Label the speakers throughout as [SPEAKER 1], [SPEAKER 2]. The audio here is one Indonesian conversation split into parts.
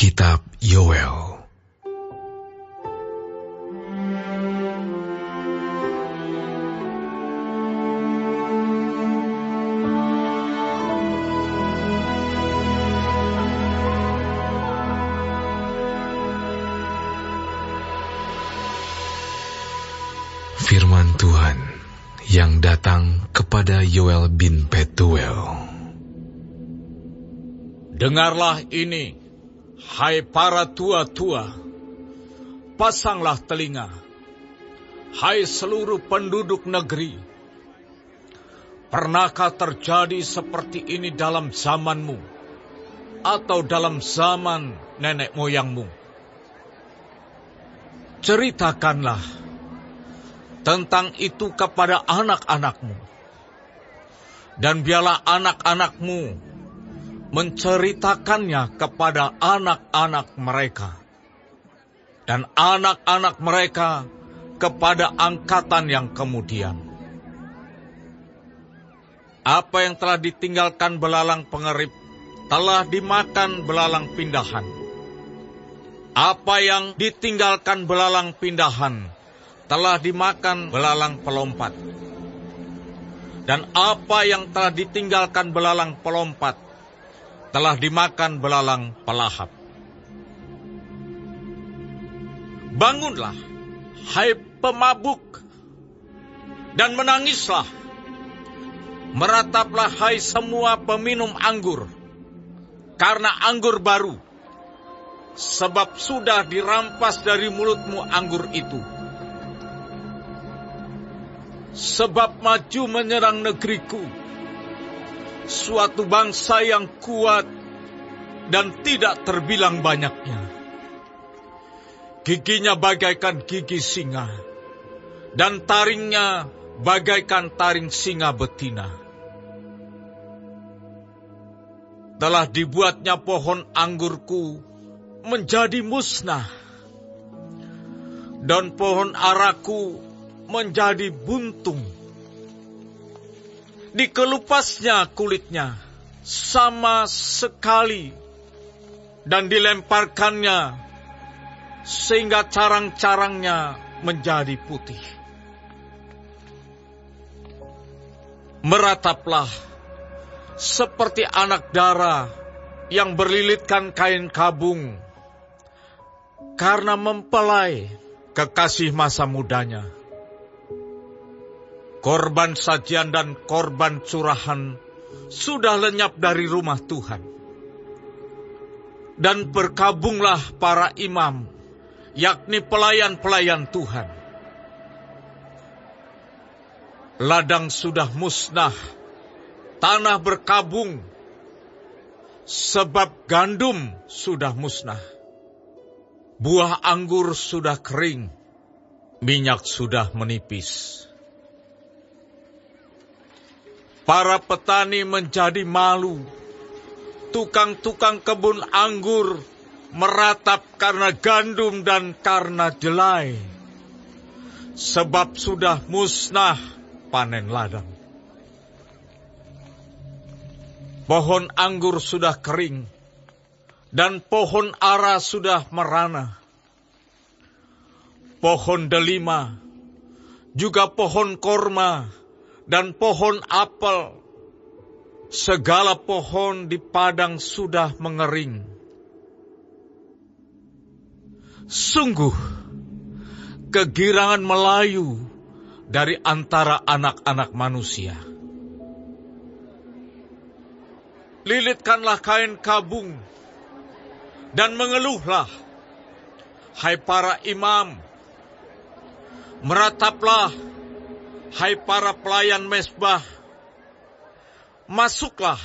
[SPEAKER 1] Kitab Yoel. Firman Tuhan yang datang kepada Yoel bin Petuel.
[SPEAKER 2] Dengarlah ini, hai para tua-tua, pasanglah telinga, hai seluruh penduduk negeri. Pernahkah terjadi seperti ini dalam zamanmu, atau dalam zaman nenek moyangmu? Ceritakanlah tentang itu kepada anak-anakmu, dan biarlah anak-anakmu menceritakannya kepada anak-anak mereka, dan anak-anak mereka kepada angkatan yang kemudian. Apa yang telah ditinggalkan belalang pengerip telah dimakan belalang pindahan. Apa yang ditinggalkan belalang pindahan telah dimakan belalang pelompat. Dan apa yang telah ditinggalkan belalang pelompat telah dimakan belalang pelahap. Bangunlah, hai pemabuk, dan menangislah. Merataplah, hai semua peminum anggur, karena anggur baru, sebab sudah dirampas dari mulutmu anggur itu. Sebab maju menyerang negeriku, suatu bangsa yang kuat dan tidak terbilang banyaknya. Giginya bagaikan gigi singa, dan taringnya bagaikan taring singa betina. Telah dibuatnya pohon anggurku menjadi musnah, dan pohon araku menjadi buntung. Dikelupasnya kulitnya sama sekali, dan dilemparkannya sehingga carang-carangnya menjadi putih. Merataplah seperti anak dara yang berlilitkan kain kabung karena mempelai kekasih masa mudanya. Korban sajian dan korban curahan sudah lenyap dari rumah Tuhan. Dan berkabunglah para imam, yakni pelayan-pelayan Tuhan. Ladang sudah musnah, tanah berkabung, sebab gandum sudah musnah. Buah anggur sudah kering, minyak sudah menipis. Para petani menjadi malu, tukang-tukang kebun anggur meratap karena gandum dan karena jelai, sebab sudah musnah panen ladang. Pohon anggur sudah kering, dan pohon ara sudah merana. Pohon delima, juga pohon korma, dan pohon apel, segala pohon di padang sudah mengering. Sungguh, kegirangan melayu dari antara anak-anak manusia. Lilitkanlah kain kabung, dan mengeluhlah, hai para imam. Merataplah, hai para pelayan mezbah. Masuklah,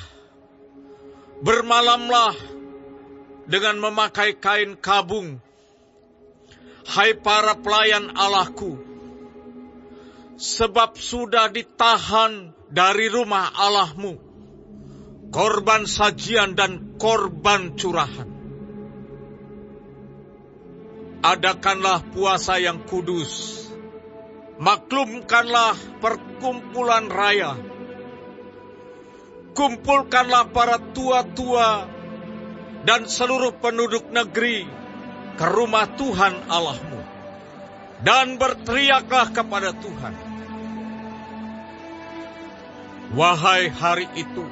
[SPEAKER 2] bermalamlah dengan memakai kain kabung, hai para pelayan Allahku. Sebab sudah ditahan dari rumah Allahmu korban sajian dan korban curahan. Adakanlah puasa yang kudus, maklumkanlah perkumpulan raya. Kumpulkanlah para tua-tua dan seluruh penduduk negeri ke rumah Tuhan Allahmu, dan berteriaklah kepada Tuhan. Wahai hari itu,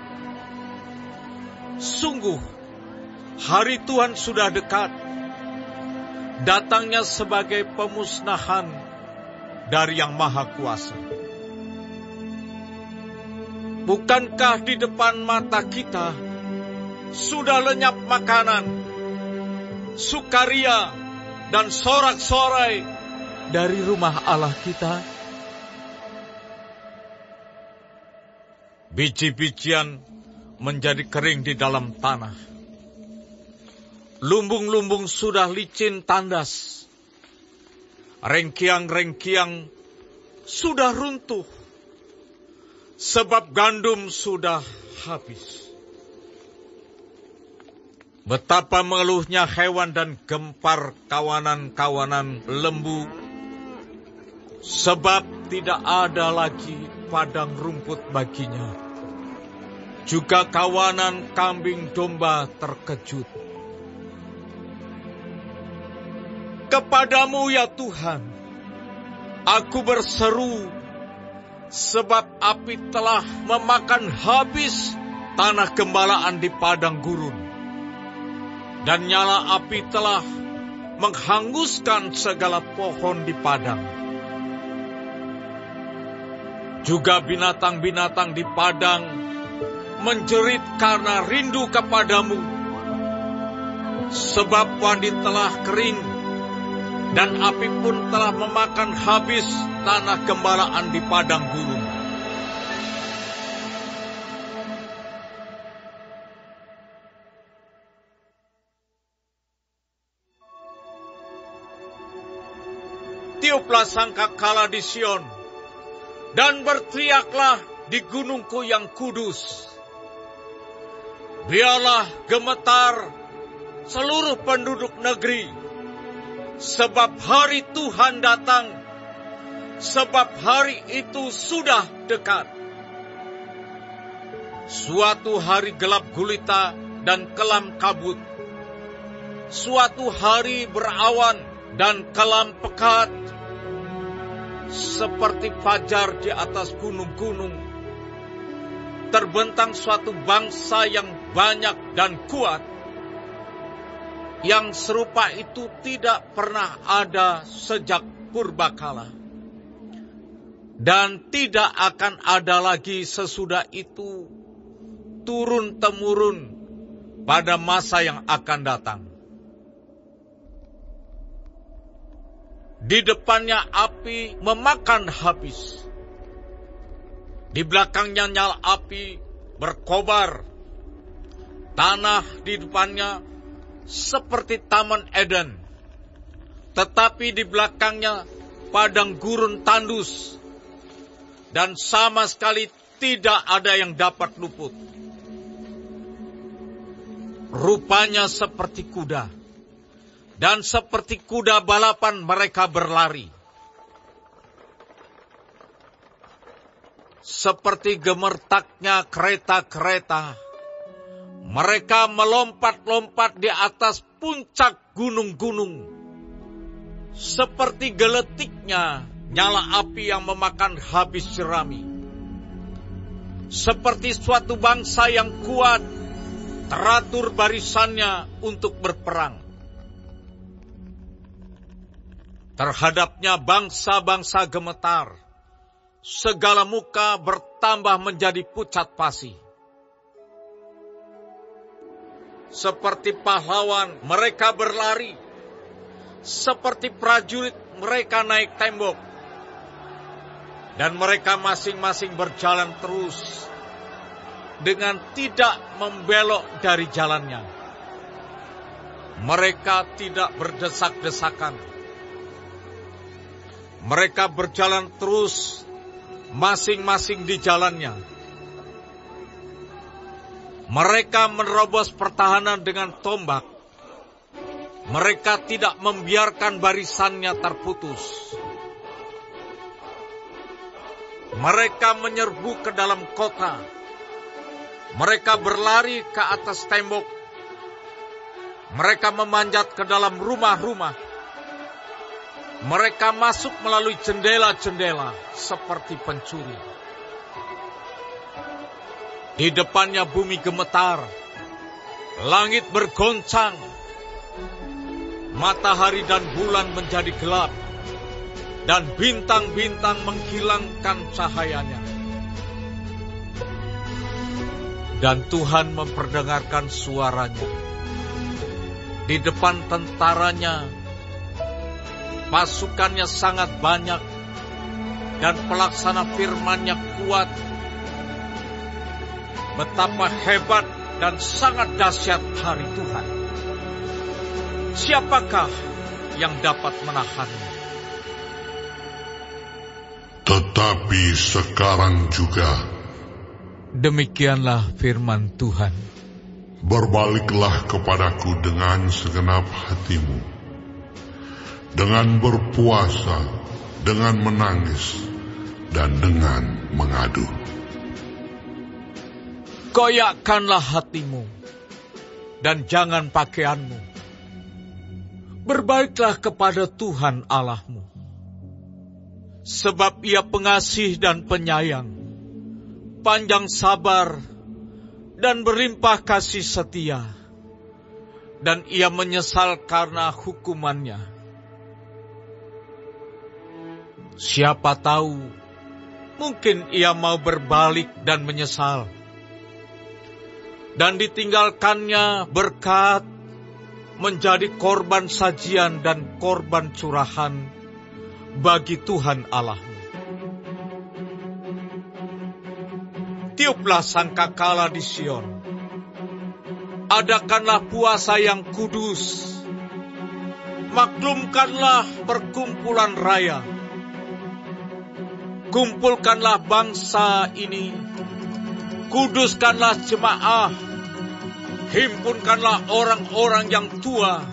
[SPEAKER 2] sungguh hari Tuhan sudah dekat, datangnya sebagai pemusnahan dari Yang Maha Kuasa. Bukankah di depan mata kita sudah lenyap makanan, sukaria, dan sorak-sorai dari rumah Allah kita? Biji-bijian menjadi kering di dalam tanah. Lumbung-lumbung sudah licin tandas. Rengkiang-rengkiang sudah runtuh, sebab gandum sudah habis. Betapa mengeluhnya hewan dan gempar kawanan-kawanan lembu, sebab tidak ada lagi padang rumput baginya. Juga kawanan kambing domba terkejut. Kepadamu ya Tuhan, aku berseru, sebab api telah memakan habis tanah gembalaan di padang gurun. Dan nyala api telah menghanguskan segala pohon di padang. Juga binatang-binatang di padang menjerit karena rindu kepadamu, sebab wadi telah kering, dan api pun telah memakan habis tanah gembalaan di padang gurun. Tiuplah sangkakala di Sion, dan berteriaklah di gunungku yang kudus. Biarlah gemetar seluruh penduduk negeri, sebab hari Tuhan datang, sebab hari itu sudah dekat. Suatu hari gelap gulita dan kelam kabut, suatu hari berawan dan kelam pekat, seperti fajar di atas gunung-gunung. Terbentang suatu bangsa yang banyak dan kuat, yang serupa itu tidak pernah ada sejak purbakala, dan tidak akan ada lagi sesudah itu turun-temurun pada masa yang akan datang. Di depannya api memakan habis, di belakangnya nyala api berkobar. Tanah di depannya seperti Taman Eden, tetapi di belakangnya padang gurun tandus, dan sama sekali tidak ada yang dapat luput. Rupanya seperti kuda, dan seperti kuda balapan mereka berlari. Seperti gemertaknya kereta-kereta, mereka melompat-lompat di atas puncak gunung-gunung. Seperti geletiknya nyala api yang memakan habis jerami. Seperti suatu bangsa yang kuat, teratur barisannya untuk berperang. Terhadapnya bangsa-bangsa gemetar, segala muka bertambah menjadi pucat pasi. Seperti pahlawan mereka berlari, seperti prajurit mereka naik tembok, dan mereka masing-masing berjalan terus dengan tidak membelok dari jalannya. Mereka tidak berdesak-desakan. Mereka berjalan terus masing-masing di jalannya. Mereka menerobos pertahanan dengan tombak. Mereka tidak membiarkan barisannya terputus. Mereka menyerbu ke dalam kota. Mereka berlari ke atas tembok Mereka memanjat ke dalam rumah-rumah. Mereka masuk melalui jendela-jendela seperti pencuri. Di depannya bumi gemetar, langit bergoncang, matahari dan bulan menjadi gelap, dan bintang-bintang menghilangkan cahayanya. Dan Tuhan memperdengarkan suaranya. Di depan tentaranya, pasukannya sangat banyak, dan pelaksana firman-Nya kuat. Betapa hebat dan sangat dahsyat hari Tuhan. Siapakah yang dapat menahannya?
[SPEAKER 3] Tetapi sekarang juga,
[SPEAKER 2] demikianlah firman Tuhan,
[SPEAKER 3] berbaliklah kepadaku dengan segenap hatimu, dengan berpuasa, dengan menangis, dan dengan mengadu.
[SPEAKER 2] Goyakkanlah hatimu, dan jangan pakaianmu. Berbaiklah kepada Tuhan Allahmu, sebab Ia pengasih dan penyayang, panjang sabar, dan berlimpah kasih setia, dan Ia menyesal karena hukumannya. Siapa tahu, mungkin Ia mau berbalik dan menyesal, dan ditinggalkannya berkat menjadi korban sajian dan korban curahan bagi Tuhan Allahmu. Tiuplah sangkakala di Sion, adakanlah puasa yang kudus, maklumkanlah perkumpulan raya, kumpulkanlah bangsa ini, kuduskanlah jemaah, himpunkanlah orang-orang yang tua,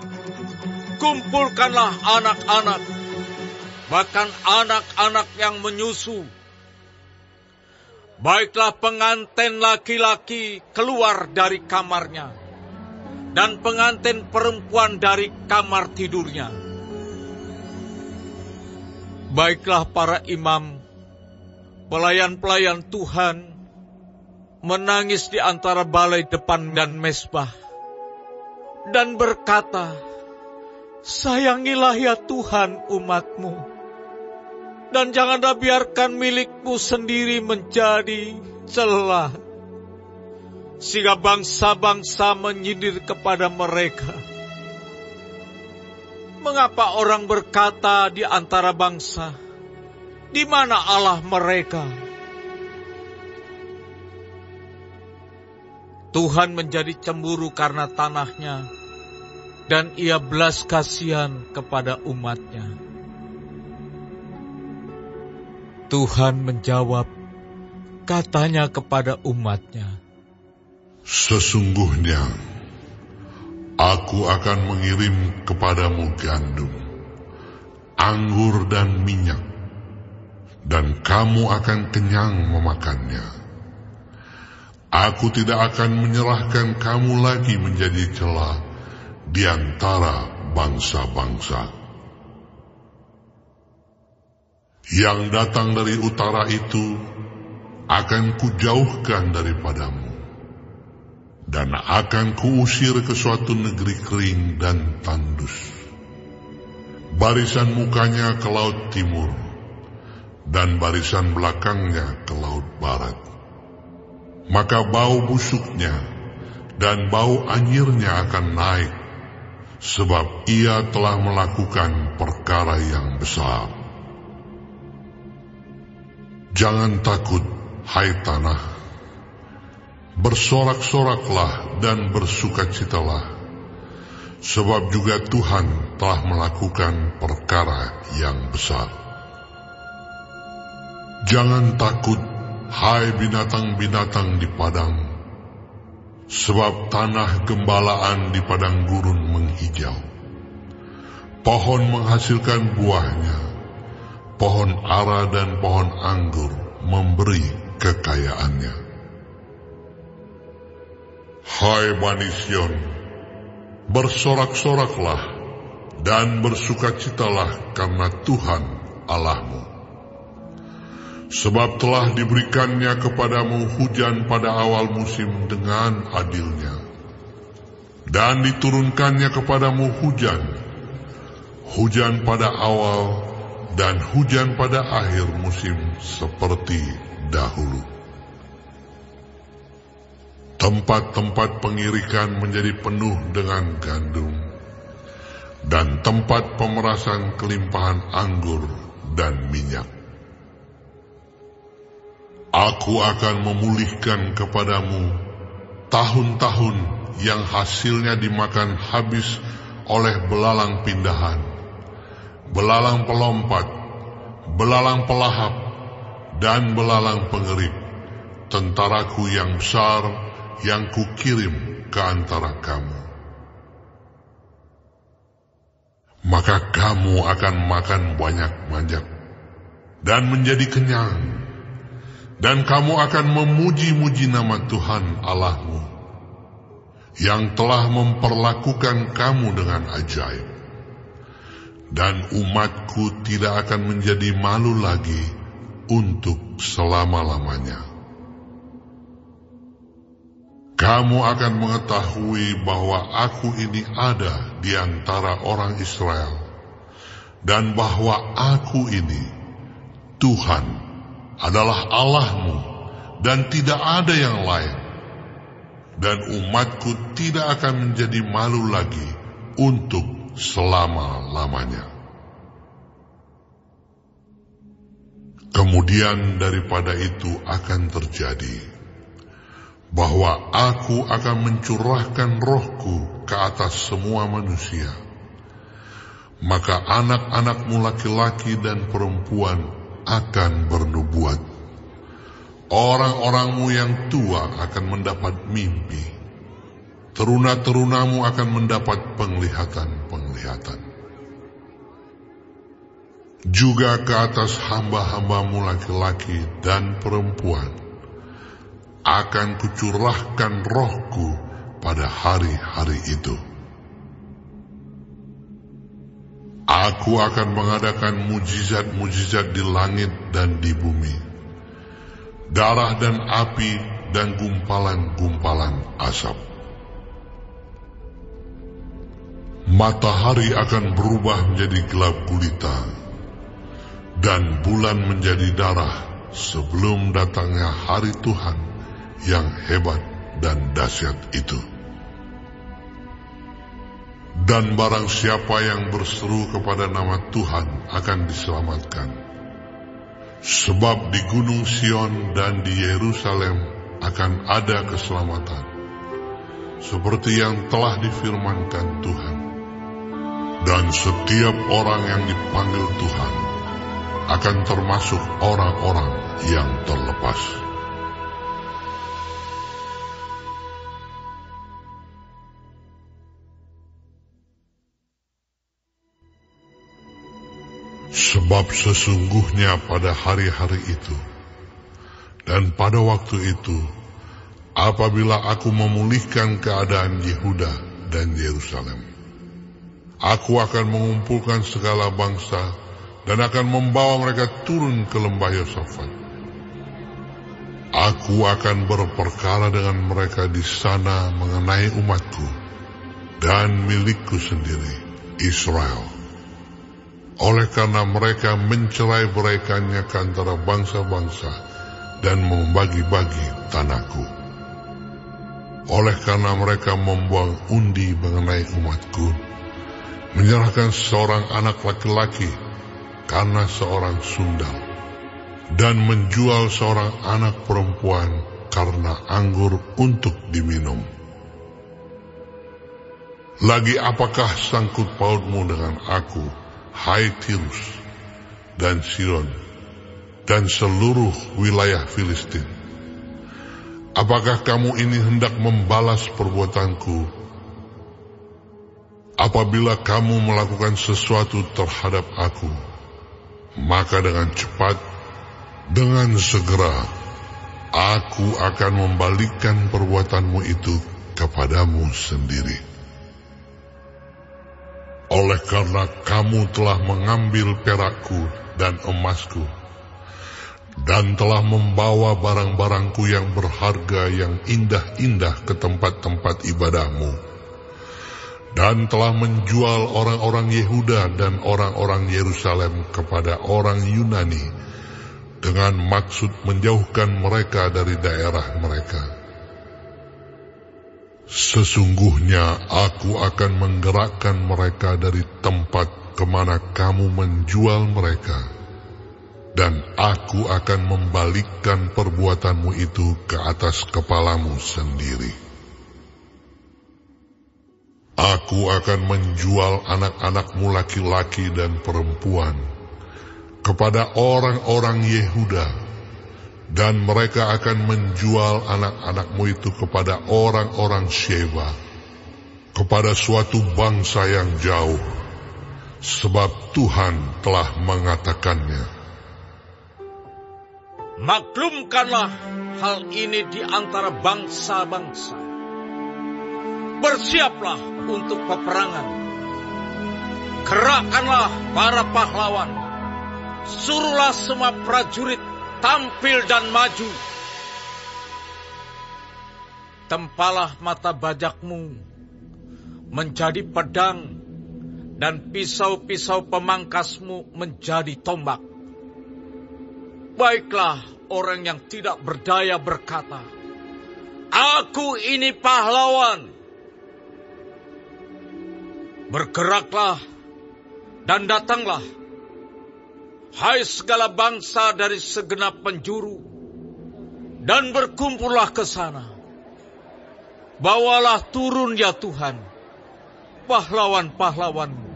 [SPEAKER 2] kumpulkanlah anak-anak, bahkan anak-anak yang menyusu. Baiklah pengantin laki-laki keluar dari kamarnya, dan pengantin perempuan dari kamar tidurnya. Baiklah para imam, pelayan-pelayan Tuhan, menangis di antara balai depan dan mezbah, dan berkata, sayangilah ya Tuhan umat-Mu, dan janganlah biarkan milik-Mu sendiri menjadi celah, sehingga bangsa-bangsa menyindir kepada mereka. Mengapa orang berkata di antara bangsa, di mana Allah mereka? Tuhan menjadi cemburu karena tanahnya, dan Ia belas kasihan kepada umat-Nya. Tuhan menjawab, katanya kepada umat-Nya,
[SPEAKER 3] sesungguhnya Aku akan mengirim kepadamu gandum, anggur dan minyak, dan kamu akan kenyang memakannya. Aku tidak akan menyerahkan kamu lagi menjadi celah di antara bangsa-bangsa. Yang datang dari utara itu akan kujauhkan daripadamu, dan akan kuusir ke suatu negeri kering dan tandus. Barisan mukanya ke laut timur, dan barisan belakangnya ke laut barat. Maka bau busuknya dan bau anyirnya akan naik, sebab ia telah melakukan perkara yang besar. Jangan takut, hai tanah, bersorak-soraklah dan bersukacitalah, sebab juga Tuhan telah melakukan perkara yang besar. Jangan takut, hai binatang-binatang di padang, sebab tanah gembalaan di padang gurun menghijau. Pohon menghasilkan buahnya, pohon ara dan pohon anggur memberi kekayaannya. Hai Bani Sion, bersorak-soraklah dan bersukacitalah karena Tuhan Allahmu. Sebab telah diberikannya kepadamu hujan pada awal musim dengan adilnya, dan diturunkannya kepadamu hujan pada awal dan hujan pada akhir musim seperti dahulu. Tempat-tempat pengirikan menjadi penuh dengan gandum, dan tempat pemerasan kelimpahan anggur dan minyak. Aku akan memulihkan kepadamu tahun-tahun yang hasilnya dimakan habis oleh belalang pindahan, belalang pelompat, belalang pelahap, dan belalang pengerik, tentaraku yang besar yang kukirim ke antara kamu. Maka kamu akan makan banyak-banyak dan menjadi kenyang, dan kamu akan memuji-muji nama Tuhan Allahmu, yang telah memperlakukan kamu dengan ajaib. Dan umatku tidak akan menjadi malu lagi untuk selama-lamanya. Kamu akan mengetahui bahwa aku ini ada di antara orang Israel, dan bahwa aku ini, Tuhan, adalah Allahmu, dan tidak ada yang lain. Dan umatku tidak akan menjadi malu lagi untuk selama-lamanya. Kemudian daripada itu akan terjadi bahwa aku akan mencurahkan rohku ke atas semua manusia. Maka anak-anakmu laki-laki dan perempuan akan bernubuat. Orang-orangmu yang tua akan mendapat mimpi. Teruna-terunamu akan mendapat penglihatan-penglihatan. Juga ke atas hamba-hambamu laki-laki dan perempuan akan kucurahkan rohku pada hari-hari itu. Aku akan mengadakan mujizat-mujizat di langit dan di bumi, darah dan api dan gumpalan-gumpalan asap. Matahari akan berubah menjadi gelap gulita, dan bulan menjadi darah sebelum datangnya hari Tuhan yang hebat dan dahsyat itu. Dan barang siapa yang berseru kepada nama Tuhan akan diselamatkan. Sebab di Gunung Sion dan di Yerusalem akan ada keselamatan, seperti yang telah difirmankan Tuhan. Dan setiap orang yang dipanggil Tuhan akan termasuk orang-orang yang terlepas. Sebab sesungguhnya pada hari-hari itu dan pada waktu itu, apabila aku memulihkan keadaan Yehuda dan Yerusalem, aku akan mengumpulkan segala bangsa dan akan membawa mereka turun ke lembah Yosafat. Aku akan berperkara dengan mereka di sana mengenai umatku dan milikku sendiri, Israel. Oleh karena mereka mencerai-beraikannya ke antara bangsa-bangsa dan membagi-bagi tanahku. Oleh karena mereka membuang undi mengenai umatku, menyerahkan seorang anak laki-laki karena seorang sundal, dan menjual seorang anak perempuan karena anggur untuk diminum. Lagi apakah sangkut pautmu dengan aku, hai Tirus dan Sidon dan seluruh wilayah Filistin? Apakah kamu ini hendak membalas perbuatanku apabila kamu melakukan sesuatu terhadap aku? Maka dengan cepat, dengan segera, aku akan membalikkan perbuatanmu itu kepadamu sendiri. Oleh karena kamu telah mengambil perakku dan emasku, dan telah membawa barang-barangku yang berharga yang indah-indah ke tempat-tempat ibadahmu, dan telah menjual orang-orang Yehuda dan orang-orang Yerusalem kepada orang Yunani, dengan maksud menjauhkan mereka dari daerah mereka. Sesungguhnya aku akan menggerakkan mereka dari tempat kemana kamu menjual mereka, dan aku akan membalikkan perbuatanmu itu ke atas kepalamu sendiri. Aku akan menjual anak-anakmu laki-laki dan perempuan kepada orang-orang Yehuda, dan mereka akan menjual anak-anakmu itu kepada orang-orang Sheba, kepada suatu bangsa yang jauh, sebab Tuhan telah mengatakannya.
[SPEAKER 2] Maklumkanlah hal ini di antara bangsa-bangsa. Bersiaplah untuk peperangan. Gerakkanlah para pahlawan. Suruhlah semua prajurit tampil dan maju. Tempalah mata bajakmu menjadi pedang, dan pisau-pisau pemangkasmu menjadi tombak. Baiklah orang yang tidak berdaya berkata, "Aku ini pahlawan." Bergeraklah dan datanglah, hai segala bangsa dari segenap penjuru, dan berkumpullah ke sana. Bawalah turun ya Tuhan, pahlawan-pahlawanmu.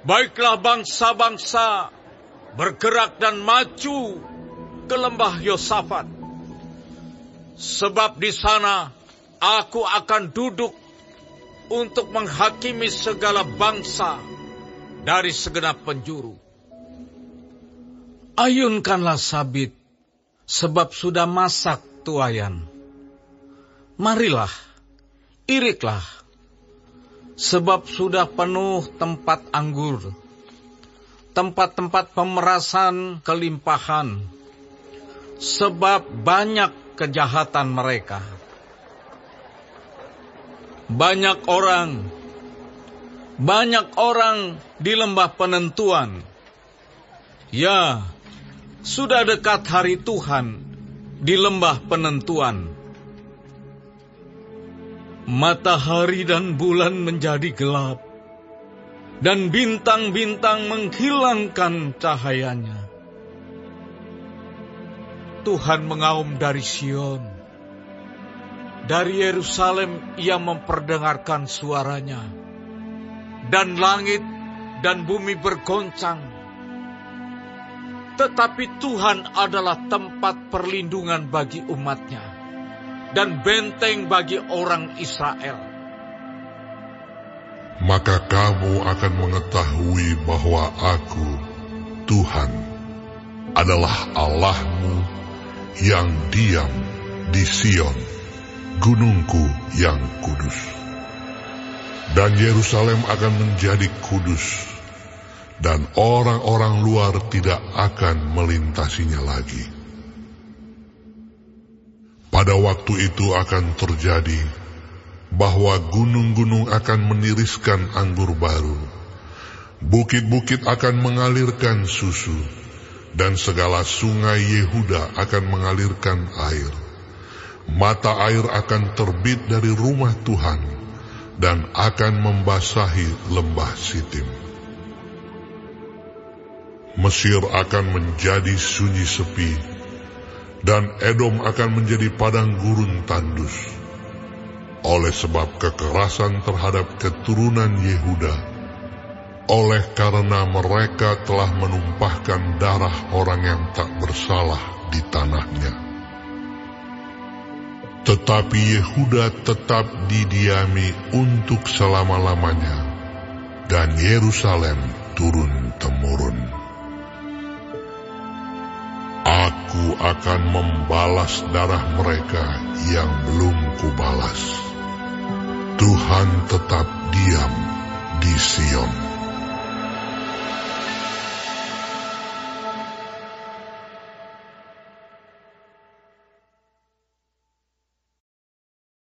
[SPEAKER 2] Baiklah bangsa-bangsa bergerak dan maju ke lembah Yosafat, sebab di sana aku akan duduk untuk menghakimi segala bangsa dari segenap penjuru. Ayunkanlah sabit, sebab sudah masak tuayan. Marilah, iriklah, sebab sudah penuh tempat anggur, tempat-tempat pemerasan kelimpahan, sebab banyak kejahatan mereka. Banyak orang di lembah penentuan. Ya, sudah dekat hari Tuhan di lembah penentuan. Matahari dan bulan menjadi gelap, dan bintang-bintang menghilangkan cahayanya. Tuhan mengaum dari Sion, dari Yerusalem ia memperdengarkan suaranya, dan langit dan bumi bergoncang. Tetapi Tuhan adalah tempat perlindungan bagi umatnya, dan benteng bagi orang Israel.
[SPEAKER 3] Maka kamu akan mengetahui bahwa aku, Tuhan, adalah Allahmu yang diam di Sion, gunungku yang kudus. Dan Yerusalem akan menjadi kudus, dan orang-orang luar tidak akan melintasinya lagi. Pada waktu itu akan terjadi bahwa gunung-gunung akan meniriskan anggur baru, bukit-bukit akan mengalirkan susu, dan segala sungai Yehuda akan mengalirkan air. Mata air akan terbit dari rumah Tuhan dan akan membasahi lembah Sitim. Mesir akan menjadi sunyi sepi, dan Edom akan menjadi padang gurun tandus. Oleh sebab kekerasan terhadap keturunan Yehuda, oleh karena mereka telah menumpahkan darah orang yang tak bersalah di tanahnya. Tetapi Yehuda tetap didiami untuk selama-lamanya, dan Yerusalem turun-temurun. Aku akan membalas darah mereka yang belum kubalas. Tuhan tetap diam di Sion.